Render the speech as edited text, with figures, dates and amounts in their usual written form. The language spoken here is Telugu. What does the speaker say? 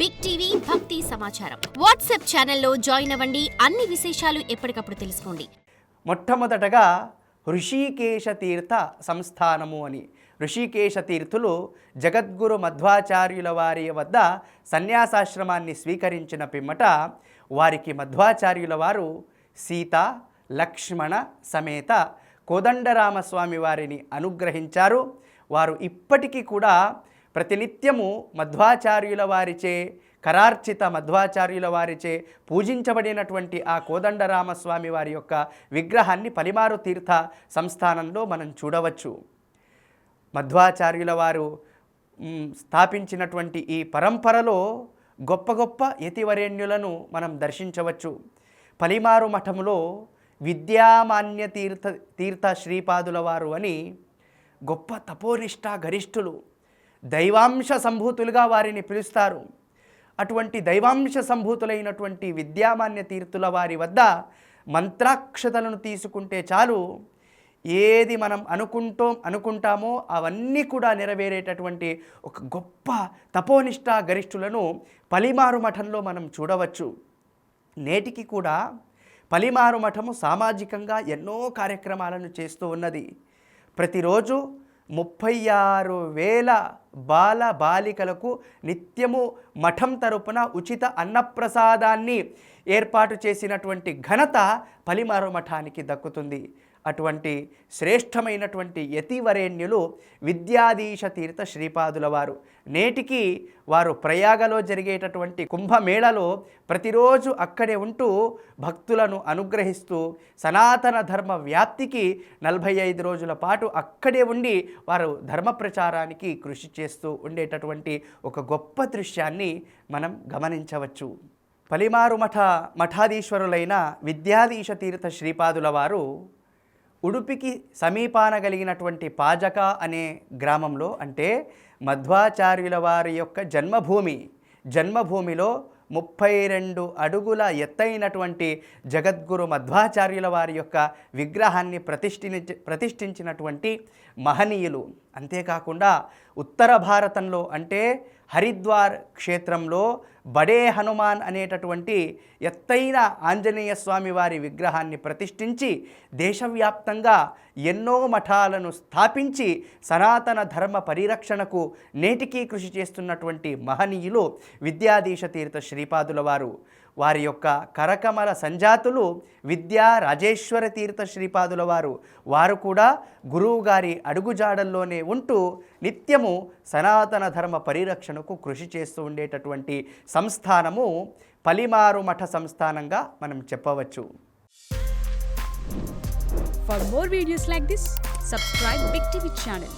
బిగ్ టీవీ భక్తి సమాచారం వాట్సాప్ ఛానల్లో జాయిన్ అవ్వండి. అన్ని విశేషాలు ఎప్పటికప్పుడు తెలుసుకోండి. మొట్టమొదటగా ఋషికేశ తీర్థ సంస్థానము అని. ఋషికేశ తీర్థులు జగద్గురు మధ్వాచార్యుల వారి వద్ద సన్యాసాశ్రమాన్ని స్వీకరించిన పిమ్మట వారికి మధ్వాచార్యుల వారు సీత లక్ష్మణ సమేత కోదండరామస్వామి వారిని అనుగ్రహించారు. వారు ఇప్పటికీ కూడా ప్రతినిత్యము మధ్వాచార్యుల వారిచే కరార్చిత మధ్వాచార్యుల వారిచే పూజించబడినటువంటి ఆ కోదండరామస్వామి వారి యొక్క విగ్రహాన్ని పలిమారు తీర్థ సంస్థానంలో మనం చూడవచ్చు. మధ్వాచార్యుల వారు స్థాపించినటువంటి ఈ పరంపరలో గొప్ప గొప్ప యతివరేణ్యులను మనం దర్శించవచ్చు. పలిమారు మఠంలో విద్యామాన్య తీర్థ శ్రీపాదుల వారు అని గొప్ప తపోనిష్ట గరిష్ఠులు, దైవాంశ సంభూతులుగా వారిని పిలుస్తారు. అటువంటి దైవాంశ సంభూతులైనటువంటి విద్యామాన్య తీర్థుల వారి వద్ద మంత్రాక్షతలను తీసుకుంటే చాలు, ఏది మనం అనుకుంటామో అవన్నీ కూడా నెరవేరేటటువంటి ఒక గొప్ప తపోనిష్ట గరిష్ఠులను పలిమారు మఠంలో మనం చూడవచ్చు. నేటికి కూడా పలిమారు మఠము సామాజికంగా ఎన్నో కార్యక్రమాలను చేస్తూ ఉన్నది. ప్రతిరోజు 36,000 బాల బాలికలకు నిత్యము మఠం తరపున ఉచిత అన్నప్రసాదాన్ని ఏర్పాటు చేసినటువంటి ఘనత పలిమారు మఠానికి దక్కుతుంది. అటువంటి శ్రేష్టమైనటువంటి యతివరేణ్యులు విద్యాధీశ తీర్థ శ్రీపాదుల వారు. నేటికి వారు ప్రయాగలో జరిగేటటువంటి కుంభమేళలో ప్రతిరోజు అక్కడే ఉంటూ భక్తులను అనుగ్రహిస్తూ సనాతన ధర్మ వ్యాప్తికి 45 రోజుల పాటు అక్కడే ఉండి వారు ధర్మ ప్రచారానికి కృషి చేస్తూ ఉండేటటువంటి ఒక గొప్ప దృశ్యాన్ని మనం గమనించవచ్చు. పలిమారు మఠాధీశ్వరులైన విద్యాధీశ తీర్థ శ్రీపాదుల వారు ఉడుపికి సమీపాన కలిగినటువంటి పాజక అనే గ్రామంలో, అంటే మధ్వాచార్యుల వారి యొక్క జన్మభూమిలో 32 అడుగుల ఎత్తైనటువంటి జగద్గురు మధ్వాచార్యుల వారి యొక్క విగ్రహాన్ని ప్రతిష్ఠించినటువంటి మహనీయులు. అంతేకాకుండా ఉత్తర భారతంలో అంటే హరిద్వార్ క్షేత్రంలో బడే హనుమాన్ అనేటటువంటి ఎత్తైన ఆంజనేయ స్వామి వారి విగ్రహాన్ని ప్రతిష్ఠించి దేశవ్యాప్తంగా ఎన్నో మఠాలను స్థాపించి సనాతన ధర్మ పరిరక్షణకు నేటికీ కృషి చేస్తున్నటువంటి మహనీయులు విద్యాధీశ తీర్థ శ్రీపాదుల వారు. వారి యొక్క కరకమల సంజాతులు విద్యా రాజేశ్వర తీర్థ శ్రీపాదుల వారు. వారు కూడా గురువు గారి అడుగుజాడల్లోనే ఉంటూ నిత్యము సనాతన ధర్మ పరిరక్షణకు కృషి చేస్తూ ఉండేటటువంటి సంస్థానము పలిమారు మఠ సంస్థానంగా మనం చెప్పవచ్చు. For more videos like this, subscribe Big TV channel.